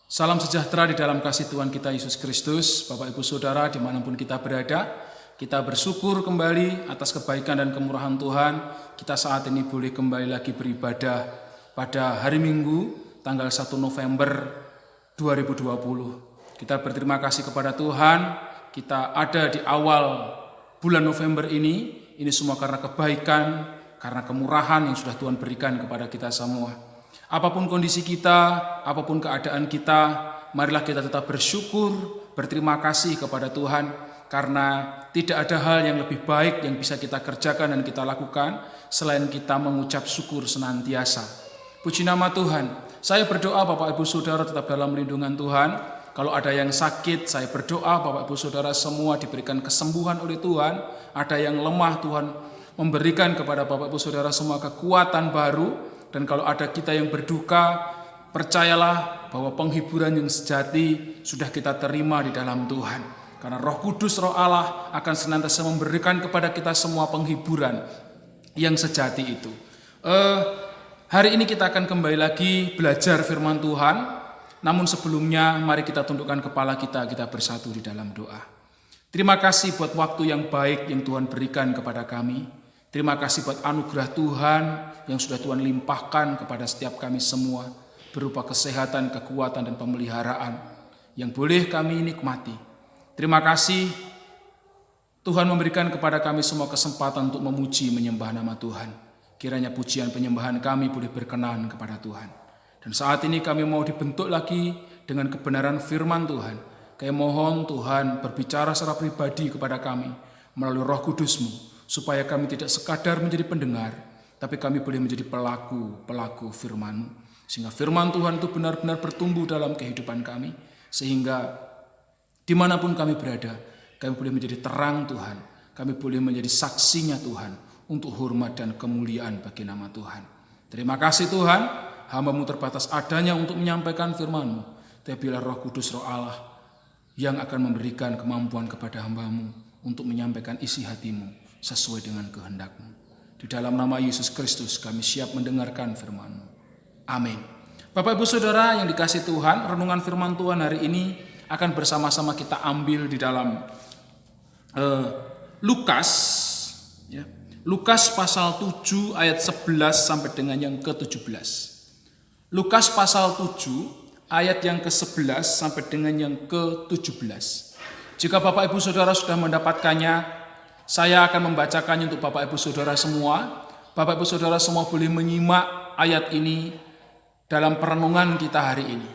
Salam sejahtera di dalam kasih Tuhan kita Yesus Kristus. Bapak Ibu Saudara dimanapun kita berada, kita bersyukur kembali atas kebaikan dan kemurahan Tuhan. Kita saat ini boleh kembali lagi beribadah pada hari Minggu tanggal 1 November 2020. Kita berterima kasih kepada Tuhan, kita ada di awal bulan November ini semua karena kebaikan, karena kemurahan yang sudah Tuhan berikan kepada kita semua. Apapun kondisi kita, apapun keadaan kita, marilah kita tetap bersyukur, berterima kasih kepada Tuhan, karena tidak ada hal yang lebih baik yang bisa kita kerjakan dan kita lakukan selain kita mengucap syukur senantiasa. Puji nama Tuhan. Saya berdoa Bapak Ibu Saudara tetap dalam lindungan Tuhan. Kalau ada yang sakit, saya berdoa Bapak Ibu Saudara semua diberikan kesembuhan oleh Tuhan. Ada yang lemah, Tuhan memberikan kepada Bapak Ibu Saudara semua kekuatan baru. Dan kalau ada kita yang berduka, percayalah bahwa penghiburan yang sejati sudah kita terima di dalam Tuhan. Karena Roh Kudus, Roh Allah akan senantiasa memberikan kepada kita semua penghiburan yang sejati itu. Hari ini kita akan kembali lagi belajar firman Tuhan. Namun sebelumnya mari kita tundukkan kepala kita bersatu di dalam doa. Terima kasih buat waktu yang baik yang Tuhan berikan kepada kami. Terima kasih buat anugerah Tuhan yang sudah Tuhan limpahkan kepada setiap kami semua berupa kesehatan, kekuatan, dan pemeliharaan yang boleh kami nikmati. Terima kasih Tuhan memberikan kepada kami semua kesempatan untuk memuji menyembah nama Tuhan. Kiranya pujian penyembahan kami boleh berkenan kepada Tuhan. Dan saat ini kami mau dibentuk lagi dengan kebenaran firman Tuhan. Kami mohon Tuhan berbicara secara pribadi kepada kami melalui Roh Kudus-Mu, supaya kami tidak sekadar menjadi pendengar, tapi kami boleh menjadi pelaku firman-Mu. Sehingga firman Tuhan itu benar-benar bertumbuh dalam kehidupan kami, sehingga dimanapun kami berada, kami boleh menjadi terang Tuhan, kami boleh menjadi saksinya Tuhan, untuk hormat dan kemuliaan bagi nama Tuhan. Terima kasih Tuhan, hamba-Mu terbatas adanya untuk menyampaikan firman-Mu, tapi biarlah Roh Kudus, Roh Allah, yang akan memberikan kemampuan kepada hamba-Mu untuk menyampaikan isi hati-Mu sesuai dengan kehendak-Mu. Di dalam nama Yesus Kristus kami siap mendengarkan firman-Mu. Amin. Bapak Ibu Saudara yang dikasihi Tuhan, renungan firman Tuhan hari ini akan bersama-sama kita ambil di dalam Lukas, ya. Lukas pasal 7 ayat 11 sampai dengan yang ke-17. Lukas pasal 7 ayat yang ke-11 sampai dengan yang ke-17. Jika Bapak Ibu Saudara sudah mendapatkannya, saya akan membacakannya untuk Bapak Ibu Saudara semua. Bapak Ibu Saudara semua boleh menyimak ayat ini dalam perenungan kita hari ini.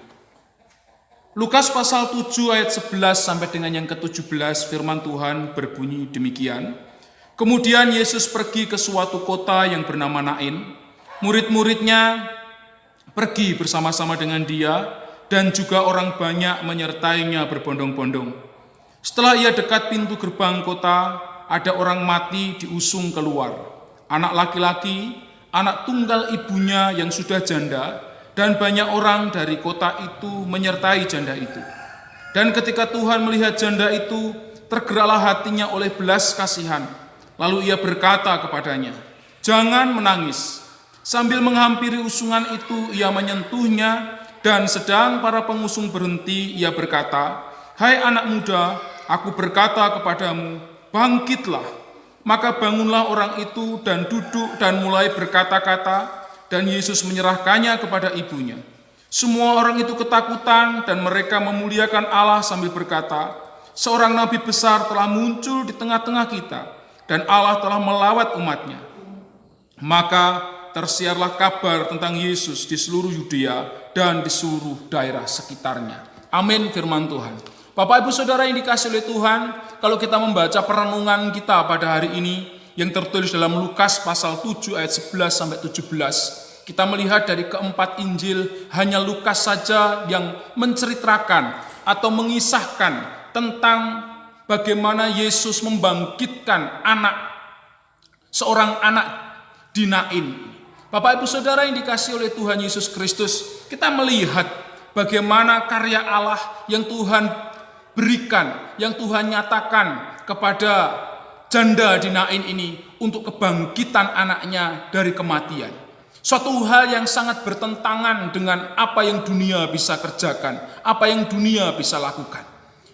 Lukas pasal 7 ayat 11 sampai dengan yang ke-17, firman Tuhan berbunyi demikian. Kemudian Yesus pergi ke suatu kota yang bernama Nain. Murid-muridnya pergi bersama-sama dengan dia, dan juga orang banyak menyertainya berbondong-bondong. Setelah ia dekat pintu gerbang kota, ada orang mati diusung keluar, anak laki-laki, anak tunggal ibunya yang sudah janda, dan banyak orang dari kota itu menyertai janda itu. Dan ketika Tuhan melihat janda itu, tergeraklah hatinya oleh belas kasihan. Lalu ia berkata kepadanya, "Jangan menangis." Sambil menghampiri usungan itu, ia menyentuhnya, dan sedang para pengusung berhenti, ia berkata, "Hai anak muda, aku berkata kepadamu, bangkitlah." Maka bangunlah orang itu dan duduk dan mulai berkata-kata, dan Yesus menyerahkannya kepada ibunya. Semua orang itu ketakutan dan mereka memuliakan Allah sambil berkata, "Seorang nabi besar telah muncul di tengah-tengah kita, dan Allah telah melawat umatnya." Maka tersiarlah kabar tentang Yesus di seluruh Yudea dan di seluruh daerah sekitarnya. Amin firman Tuhan. Bapak Ibu Saudara yang dikasihi oleh Tuhan, kalau kita membaca perenungan kita pada hari ini yang tertulis dalam Lukas pasal 7 ayat 11 sampai 17, kita melihat dari keempat Injil hanya Lukas saja yang menceritakan atau mengisahkan tentang bagaimana Yesus membangkitkan seorang anak di Nain. Bapak Ibu Saudara yang dikasihi oleh Tuhan Yesus Kristus, kita melihat bagaimana karya Allah yang Tuhan berikan, yang Tuhan nyatakan kepada janda di Nain ini untuk kebangkitan anaknya dari kematian. Suatu hal yang sangat bertentangan dengan apa yang dunia bisa kerjakan, apa yang dunia bisa lakukan.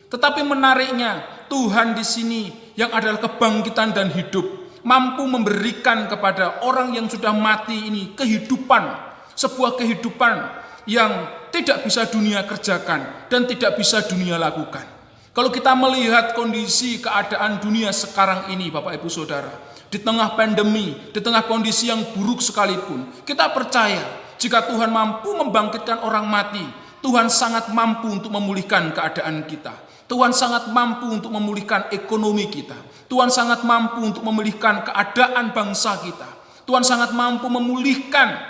Tetapi menariknya, Tuhan di sini yang adalah kebangkitan dan hidup, mampu memberikan kepada orang yang sudah mati ini kehidupan, sebuah kehidupan yang tidak bisa dunia kerjakan dan tidak bisa dunia lakukan. Kalau kita melihat kondisi keadaan dunia sekarang ini, Bapak Ibu Saudara, di tengah pandemi, di tengah kondisi yang buruk sekalipun, kita percaya jika Tuhan mampu membangkitkan orang mati, Tuhan sangat mampu untuk memulihkan keadaan kita. Tuhan sangat mampu untuk memulihkan ekonomi kita. Tuhan sangat mampu untuk memulihkan keadaan bangsa kita. Tuhan sangat mampu memulihkan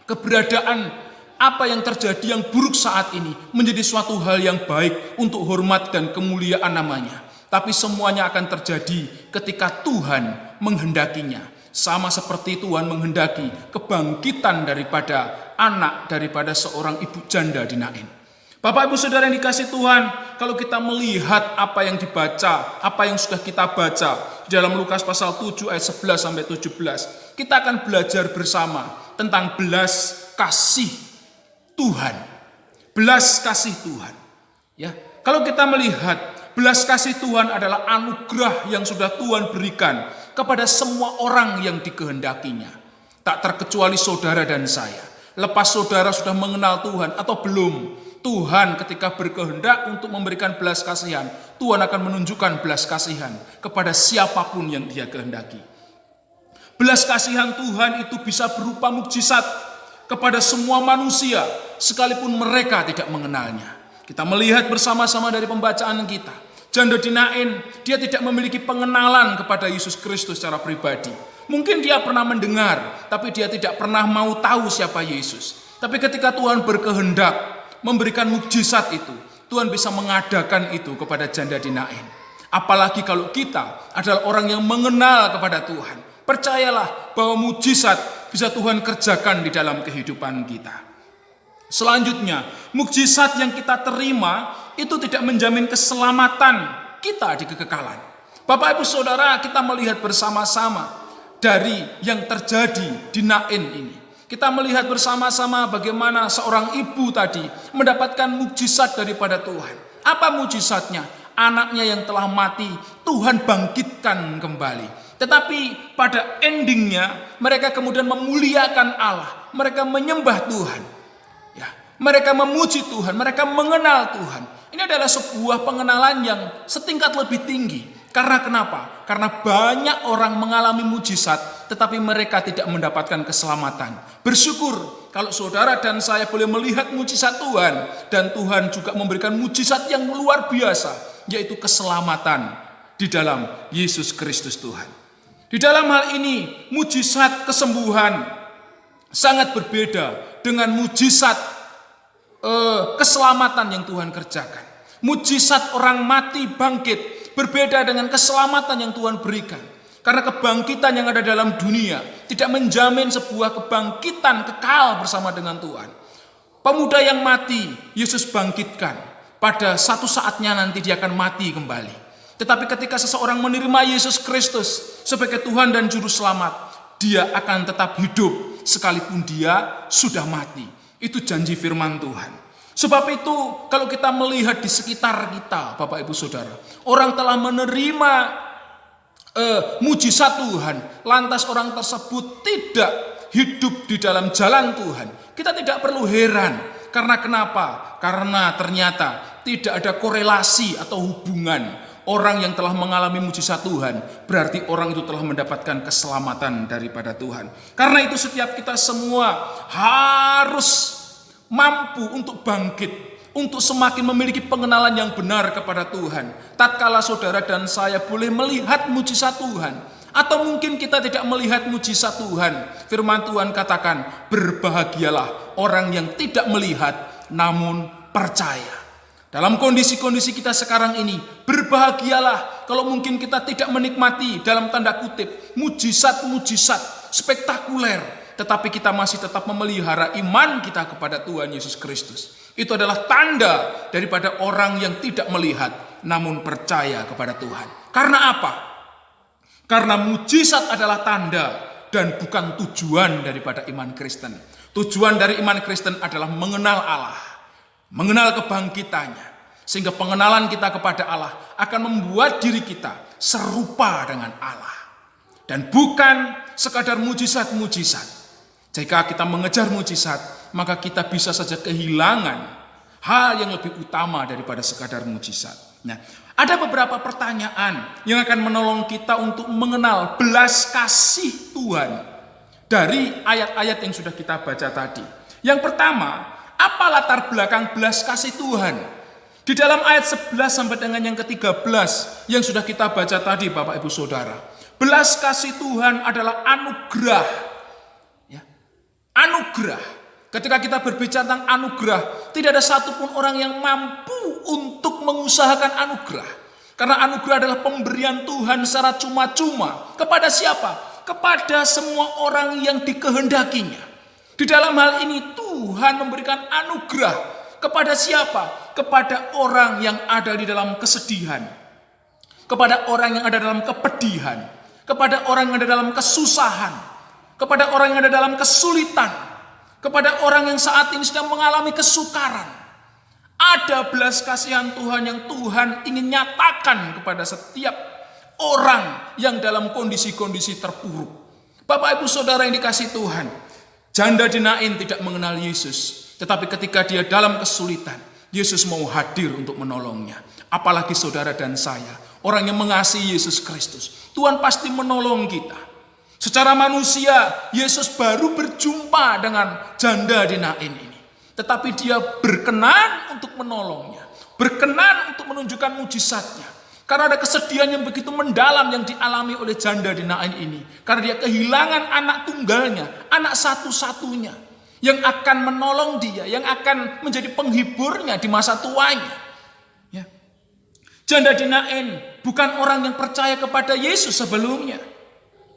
keberadaan apa yang terjadi yang buruk saat ini menjadi suatu hal yang baik untuk hormat dan kemuliaan namanya. Tapi semuanya akan terjadi ketika Tuhan menghendakinya. Sama seperti Tuhan menghendaki kebangkitan daripada anak daripada seorang ibu janda di Nain. Bapak Ibu Saudara yang dikasih Tuhan, kalau kita melihat apa yang dibaca, apa yang sudah kita baca dalam Lukas pasal 7 ayat 11 sampai 17, kita akan belajar bersama tentang belas kasih Tuhan. Belas kasih Tuhan. Ya, kalau kita melihat belas kasih Tuhan adalah anugerah yang sudah Tuhan berikan kepada semua orang yang dikehendakinya. Tak terkecuali saudara dan saya. Lepas saudara sudah mengenal Tuhan atau belum, Tuhan ketika berkehendak untuk memberikan belas kasihan, Tuhan akan menunjukkan belas kasihan kepada siapapun yang Dia kehendaki. Belas kasihan Tuhan itu bisa berupa mukjizat kepada semua manusia, sekalipun mereka tidak mengenalnya. Kita melihat bersama-sama dari pembacaan kita, janda di Nain, dia tidak memiliki pengenalan kepada Yesus Kristus secara pribadi. Mungkin dia pernah mendengar, tapi dia tidak pernah mau tahu siapa Yesus. Tapi ketika Tuhan berkehendak memberikan mukjizat itu, Tuhan bisa mengadakan itu kepada janda di Nain. Apalagi kalau kita adalah orang yang mengenal kepada Tuhan. Percayalah bahwa mukjizat bisa Tuhan kerjakan di dalam kehidupan kita. Selanjutnya, mukjizat yang kita terima itu tidak menjamin keselamatan kita di kekekalan. Bapak Ibu Saudara, kita melihat bersama-sama dari yang terjadi di Nain ini. Kita melihat bersama-sama bagaimana seorang ibu tadi mendapatkan mukjizat daripada Tuhan. Apa mukjizatnya? Anaknya yang telah mati, Tuhan bangkitkan kembali. Tetapi pada endingnya, mereka kemudian memuliakan Allah. Mereka menyembah Tuhan. Ya, mereka memuji Tuhan, mereka mengenal Tuhan. Ini adalah sebuah pengenalan yang setingkat lebih tinggi. Karena kenapa? Karena banyak orang mengalami mujizat, tetapi mereka tidak mendapatkan keselamatan. Bersyukur kalau saudara dan saya boleh melihat mujizat Tuhan, dan Tuhan juga memberikan mujizat yang luar biasa, yaitu keselamatan di dalam Yesus Kristus Tuhan. Di dalam hal ini, mujizat kesembuhan sangat berbeda dengan mujizat keselamatan yang Tuhan kerjakan. Mujizat orang mati bangkit berbeda dengan keselamatan yang Tuhan berikan. Karena kebangkitan yang ada dalam dunia tidak menjamin sebuah kebangkitan kekal bersama dengan Tuhan. Pemuda yang mati, Yesus bangkitkan. Pada satu saatnya nanti dia akan mati kembali. Tetapi ketika seseorang menerima Yesus Kristus sebagai Tuhan dan Juru Selamat, dia akan tetap hidup sekalipun dia sudah mati. Itu janji firman Tuhan. Sebab itu kalau kita melihat di sekitar kita, Bapak Ibu Saudara, orang telah menerima mujizat Tuhan, lantas orang tersebut tidak hidup di dalam jalan Tuhan. Kita tidak perlu heran. Karena kenapa? Karena ternyata tidak ada korelasi atau hubungan. Orang yang telah mengalami mujizat Tuhan, berarti orang itu telah mendapatkan keselamatan daripada Tuhan. Karena itu setiap kita semua harus mampu untuk bangkit, untuk semakin memiliki pengenalan yang benar kepada Tuhan. Tatkala saudara dan saya boleh melihat mujizat Tuhan, atau mungkin kita tidak melihat mujizat Tuhan, firman Tuhan katakan, berbahagialah orang yang tidak melihat namun percaya. Dalam kondisi-kondisi kita sekarang ini, berbahagialah kalau mungkin kita tidak menikmati dalam tanda kutip mujizat-mujizat spektakuler, tetapi kita masih tetap memelihara iman kita kepada Tuhan Yesus Kristus. Itu adalah tanda daripada orang yang tidak melihat namun percaya kepada Tuhan. Karena apa? Karena mujizat adalah tanda dan bukan tujuan daripada iman Kristen. Tujuan dari iman Kristen adalah mengenal Allah, mengenal kebangkitannya, sehingga pengenalan kita kepada Allah akan membuat diri kita serupa dengan Allah. Dan bukan sekadar mujizat-mujizat. Jika kita mengejar mujizat, maka kita bisa saja kehilangan hal yang lebih utama daripada sekadar mujizat. Nah, ada beberapa pertanyaan yang akan menolong kita untuk mengenal belas kasih Tuhan dari ayat-ayat yang sudah kita baca tadi. Yang pertama, apa latar belakang belas kasih Tuhan? Di dalam ayat 11 sampai dengan yang ke-13 yang sudah kita baca tadi, Bapak Ibu Saudara. Belas kasih Tuhan adalah anugerah. Ya, anugerah. Ketika kita berbicara tentang anugerah, tidak ada satupun orang yang mampu untuk mengusahakan anugerah. Karena anugerah adalah pemberian Tuhan secara cuma-cuma. Kepada siapa? Kepada semua orang yang dikehendakinya. Di dalam hal ini Tuhan memberikan anugerah kepada siapa? Kepada orang yang ada di dalam kesedihan. Kepada orang yang ada dalam kepedihan. Kepada orang yang ada dalam kesusahan. Kepada orang yang ada dalam kesulitan. Kepada orang yang saat ini sedang mengalami kesukaran. Ada belas kasihan Tuhan yang Tuhan ingin nyatakan kepada setiap orang yang dalam kondisi-kondisi terpuruk. Bapak Ibu Saudara yang dikasihi Tuhan, janda di Nain tidak mengenal Yesus, tetapi ketika dia dalam kesulitan, Yesus mau hadir untuk menolongnya. Apalagi saudara dan saya, orang yang mengasihi Yesus Kristus, Tuhan pasti menolong kita. Secara manusia, Yesus baru berjumpa dengan janda di Nain ini. Tetapi dia berkenan untuk menolongnya. Berkenan untuk menunjukkan mujizatnya. Karena ada kesedihan yang begitu mendalam yang dialami oleh janda di Nain ini. Karena dia kehilangan anak tunggalnya, anak satu-satunya. Yang akan menolong dia, yang akan menjadi penghiburnya di masa tuanya. Ya. Janda di Nain bukan orang yang percaya kepada Yesus sebelumnya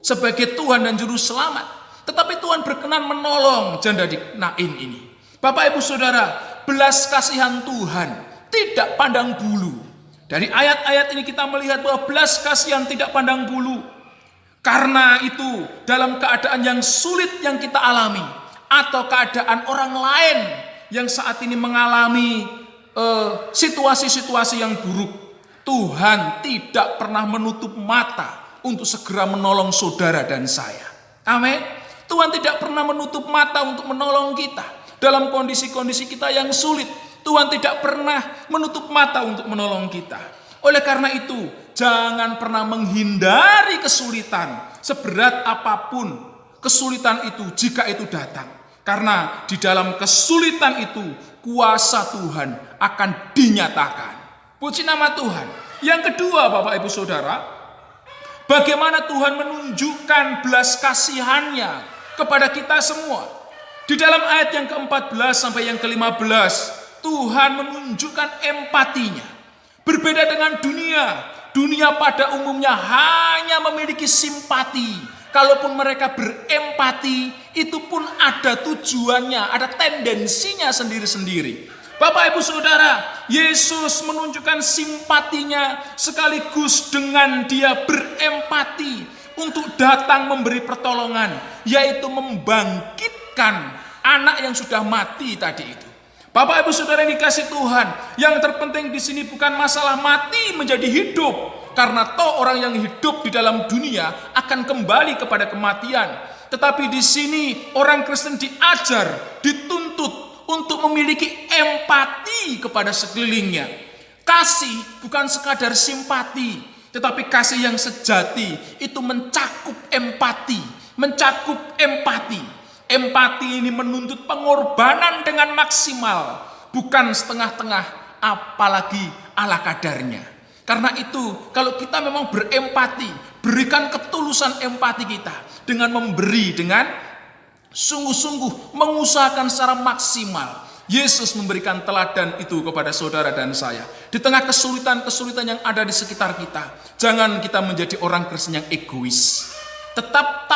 sebagai Tuhan dan Juru Selamat. Tetapi Tuhan berkenan menolong janda di Nain ini. Bapak Ibu Saudara, belas kasihan Tuhan tidak pandang bulu. Dari ayat-ayat ini kita melihat bahwa belas kasihan tidak pandang bulu. Karena itu dalam keadaan yang sulit yang kita alami, atau keadaan orang lain yang saat ini mengalami situasi-situasi yang buruk, Tuhan tidak pernah menutup mata untuk segera menolong saudara dan saya. Amin. Tuhan tidak pernah menutup mata untuk menolong kita dalam kondisi-kondisi kita yang sulit. Tuhan tidak pernah menutup mata untuk menolong kita. Oleh karena itu, jangan pernah menghindari kesulitan seberat apapun kesulitan itu jika itu datang. Karena di dalam kesulitan itu kuasa Tuhan akan dinyatakan. Puji nama Tuhan. Yang kedua, Bapak Ibu Saudara, bagaimana Tuhan menunjukkan belas kasihannya kepada kita semua. Di dalam ayat yang ke-14 sampai yang ke-15, Tuhan menunjukkan empatinya. Berbeda dengan dunia. Dunia pada umumnya hanya memiliki simpati. Kalaupun mereka berempati, itu pun ada tujuannya, ada tendensinya sendiri-sendiri. Bapak Ibu Saudara, Yesus menunjukkan simpatinya sekaligus dengan dia berempati untuk datang memberi pertolongan, yaitu membangkitkan anak yang sudah mati tadi itu. Bapak Ibu Saudara yang dikasihi Tuhan, yang terpenting di sini bukan masalah mati menjadi hidup, karena toh orang yang hidup di dalam dunia akan kembali kepada kematian. Tetapi di sini orang Kristen diajar, dituntut untuk memiliki empati kepada sekelilingnya. Kasih bukan sekadar simpati, tetapi kasih yang sejati itu mencakup empati, mencakup empati. Empati ini menuntut pengorbanan dengan maksimal, bukan setengah-tengah, apalagi ala kadarnya. Karena itu, kalau kita memang berempati, berikan ketulusan empati kita dengan memberi, dengan sungguh-sungguh mengusahakan secara maksimal. Yesus memberikan teladan itu kepada saudara dan saya. Di tengah kesulitan-kesulitan yang ada di sekitar kita, jangan kita menjadi orang Kristen yang egois. Tetap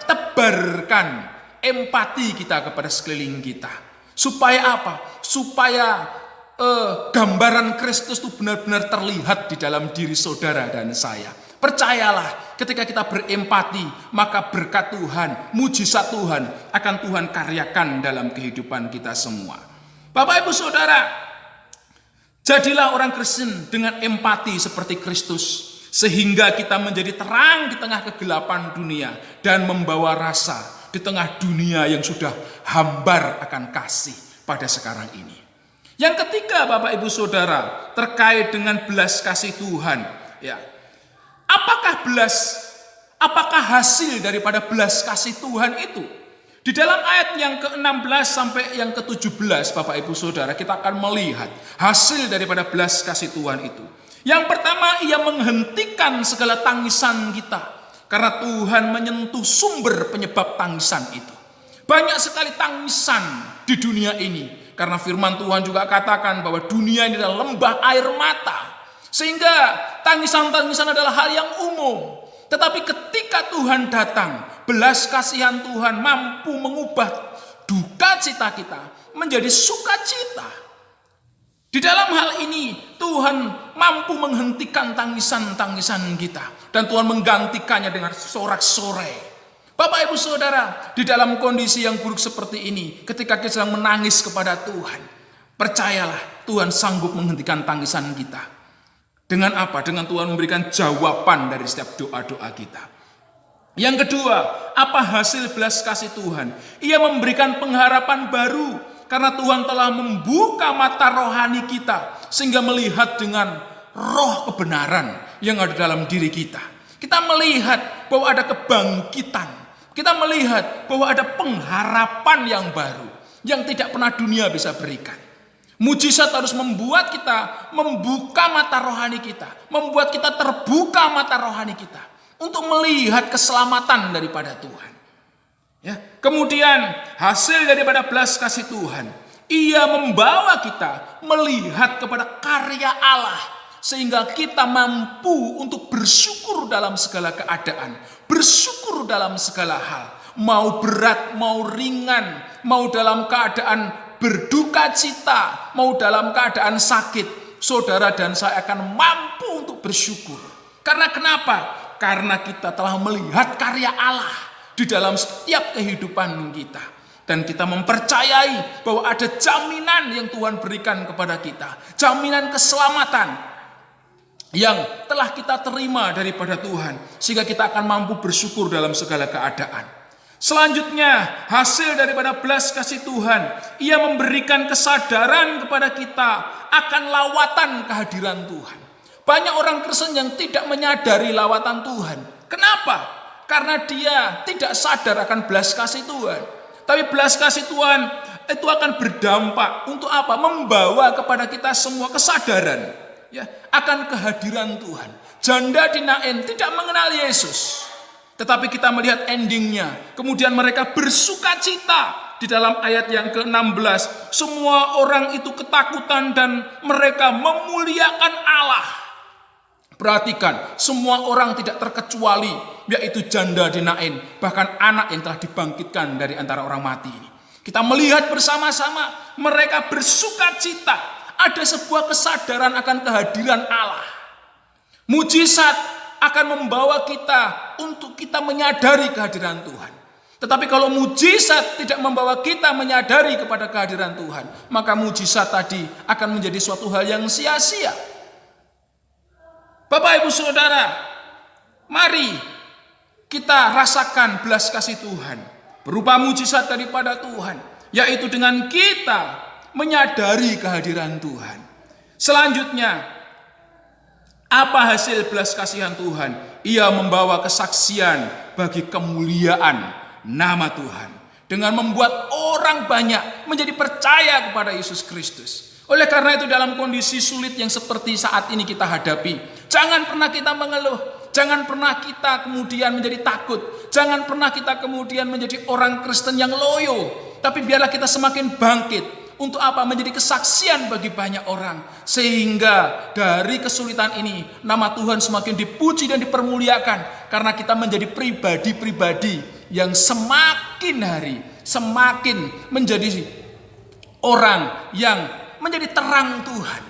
tebarkan empati kita kepada sekeliling kita. Supaya apa? Supaya gambaran Kristus itu benar-benar terlihat di dalam diri saudara dan saya. Percayalah, ketika kita berempati, maka berkat Tuhan, mujizat Tuhan akan Tuhan karyakan dalam kehidupan kita semua. Bapak Ibu Saudara, jadilah orang Kristen dengan empati seperti Kristus, sehingga kita menjadi terang di tengah kegelapan dunia dan membawa rasa di tengah dunia yang sudah hambar akan kasih pada sekarang ini. Yang ketiga, Bapak Ibu Saudara, terkait dengan belas kasih Tuhan, ya. Apakah hasil daripada belas kasih Tuhan itu? Di dalam ayat yang ke-16 sampai yang ke-17, Bapak Ibu Saudara, kita akan melihat hasil daripada belas kasih Tuhan itu. Yang pertama, ia menghentikan segala tangisan kita. Karena Tuhan menyentuh sumber penyebab tangisan itu. Banyak sekali tangisan di dunia ini. Karena firman Tuhan juga katakan bahwa dunia ini adalah lembah air mata. Sehingga tangisan-tangisan adalah hal yang umum. Tetapi ketika Tuhan datang, belas kasihan Tuhan mampu mengubah duka cita kita menjadi sukacita. Di dalam hal ini Tuhan mampu menghentikan tangisan-tangisan kita. Dan Tuhan menggantikannya dengan sorak-sorai. Bapak Ibu Saudara, di dalam kondisi yang buruk seperti ini, ketika kita sedang menangis kepada Tuhan, percayalah Tuhan sanggup menghentikan tangisan kita. Dengan apa? Dengan Tuhan memberikan jawaban dari setiap doa-doa kita. Yang kedua, apa hasil belas kasih Tuhan? Ia memberikan pengharapan baru. Karena Tuhan telah membuka mata rohani kita. Sehingga melihat dengan roh kebenaran yang ada dalam diri kita. Kita melihat bahwa ada kebangkitan. Kita melihat bahwa ada pengharapan yang baru. Yang tidak pernah dunia bisa berikan. Mujizat harus membuat kita membuka mata rohani kita. Membuat kita terbuka mata rohani kita. Untuk melihat keselamatan daripada Tuhan. Ya, kemudian hasil daripada belas kasih Tuhan, ia membawa kita melihat kepada karya Allah sehingga kita mampu untuk bersyukur dalam segala keadaan, bersyukur dalam segala hal, mau berat, mau ringan, mau dalam keadaan berduka cita, mau dalam keadaan sakit, saudara dan saya akan mampu untuk bersyukur. Karena kenapa? Karena kita telah melihat karya Allah di dalam setiap kehidupan kita. Dan kita mempercayai bahwa ada jaminan yang Tuhan berikan kepada kita. Jaminan keselamatan yang telah kita terima daripada Tuhan. Sehingga kita akan mampu bersyukur dalam segala keadaan. Selanjutnya, hasil daripada belas kasih Tuhan. Ia memberikan kesadaran kepada kita akan lawatan kehadiran Tuhan. Banyak orang Kristen yang tidak menyadari lawatan Tuhan. Kenapa? Karena dia tidak sadar akan belas kasih Tuhan. Tapi belas kasih Tuhan itu akan berdampak untuk apa? Membawa kepada kita semua kesadaran ya, akan kehadiran Tuhan. Janda di Nain tidak mengenal Yesus. Tetapi kita melihat endingnya. Kemudian mereka bersuka cita. Di dalam ayat yang ke-16. Semua orang itu ketakutan dan mereka memuliakan Allah. Perhatikan, semua orang tidak terkecuali, yaitu janda di Nain, bahkan anak yang telah dibangkitkan dari antara orang mati ini. Kita melihat bersama-sama mereka bersuka cita, ada sebuah kesadaran akan kehadiran Allah. Mujizat akan membawa kita untuk kita menyadari kehadiran Tuhan. Tetapi kalau mujizat tidak membawa kita menyadari kepada kehadiran Tuhan, maka mujizat tadi akan menjadi suatu hal yang sia-sia. Bapak Ibu Saudara, mari kita rasakan belas kasih Tuhan berupa mujizat daripada Tuhan, yaitu dengan kita menyadari kehadiran Tuhan. Selanjutnya, apa hasil belas kasihan Tuhan? Ia membawa kesaksian bagi kemuliaan nama Tuhan dengan membuat orang banyak menjadi percaya kepada Yesus Kristus. Oleh karena itu dalam kondisi sulit yang seperti saat ini kita hadapi, jangan pernah kita mengeluh, jangan pernah kita kemudian menjadi takut, jangan pernah kita kemudian menjadi orang Kristen yang loyo, tapi biarlah kita semakin bangkit. Untuk apa? Menjadi kesaksian bagi banyak orang. Sehingga dari kesulitan ini, nama Tuhan semakin dipuji dan dipermuliakan. Karena kita menjadi pribadi-pribadi yang semakin hari, semakin menjadi orang yang menjadi terang Tuhan,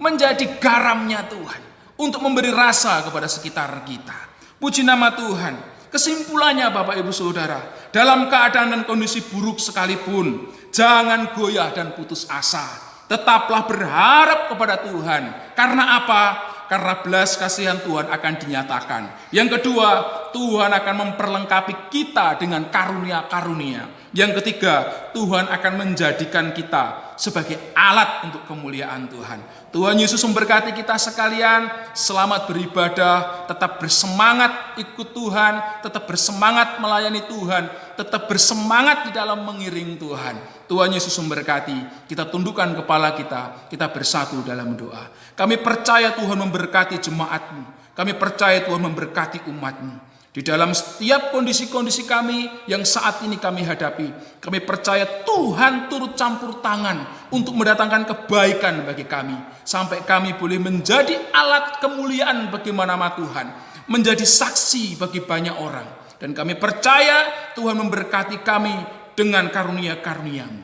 menjadi garamnya Tuhan, untuk memberi rasa kepada sekitar kita. Puji nama Tuhan. Kesimpulannya Bapak Ibu Saudara, dalam keadaan dan kondisi buruk sekalipun, jangan goyah dan putus asa. Tetaplah berharap kepada Tuhan. Karena apa? Karena belas kasihan Tuhan akan dinyatakan. Yang kedua, Tuhan akan memperlengkapi kita dengan karunia-karunia. Yang ketiga, Tuhan akan menjadikan kita sebagai alat untuk kemuliaan Tuhan. Tuhan Yesus memberkati kita sekalian. Selamat beribadah, tetap bersemangat ikut Tuhan, tetap bersemangat melayani Tuhan, tetap bersemangat di dalam mengiring Tuhan. Tuhan Yesus memberkati. Kita tundukkan kepala kita bersatu dalam doa. Kami percaya Tuhan memberkati jemaat-Mu. Kami percaya Tuhan memberkati umat-Mu. Di dalam setiap kondisi-kondisi kami yang saat ini kami hadapi, kami percaya Tuhan turut campur tangan untuk mendatangkan kebaikan bagi kami. Sampai kami boleh menjadi alat kemuliaan bagi nama Tuhan. Menjadi saksi bagi banyak orang. Dan kami percaya Tuhan memberkati kami dengan karunia-karunia-Mu.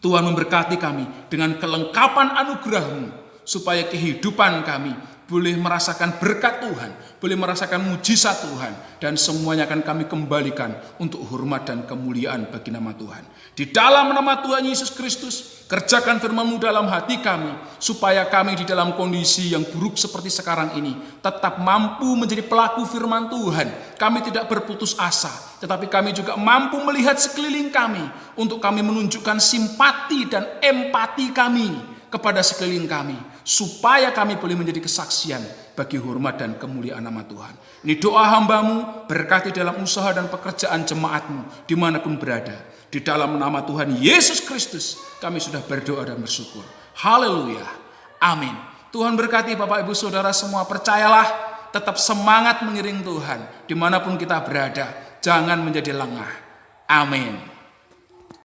Tuhan memberkati kami dengan kelengkapan anugerah-Mu. Supaya kehidupan kami boleh merasakan berkat Tuhan, boleh merasakan mujizat Tuhan, dan semuanya akan kami kembalikan untuk hormat dan kemuliaan bagi nama Tuhan. Di dalam nama Tuhan Yesus Kristus, kerjakan firman-Mu dalam hati kami, supaya kami di dalam kondisi yang buruk seperti sekarang ini, tetap mampu menjadi pelaku firman Tuhan. Kami tidak berputus asa, tetapi kami juga mampu melihat sekeliling kami, untuk kami menunjukkan simpati dan empati kami kepada sekeliling kami, supaya kami boleh menjadi kesaksian bagi hormat dan kemuliaan nama Tuhan. Ini doa hamba-Mu, berkati dalam usaha dan pekerjaan jemaat-Mu dimanapun berada. Di dalam nama Tuhan Yesus Kristus kami sudah berdoa dan bersyukur. Haleluya, amin. Tuhan berkati Bapak Ibu Saudara semua. Percayalah, tetap semangat mengiring Tuhan dimanapun kita berada. Jangan menjadi lengah. Amin.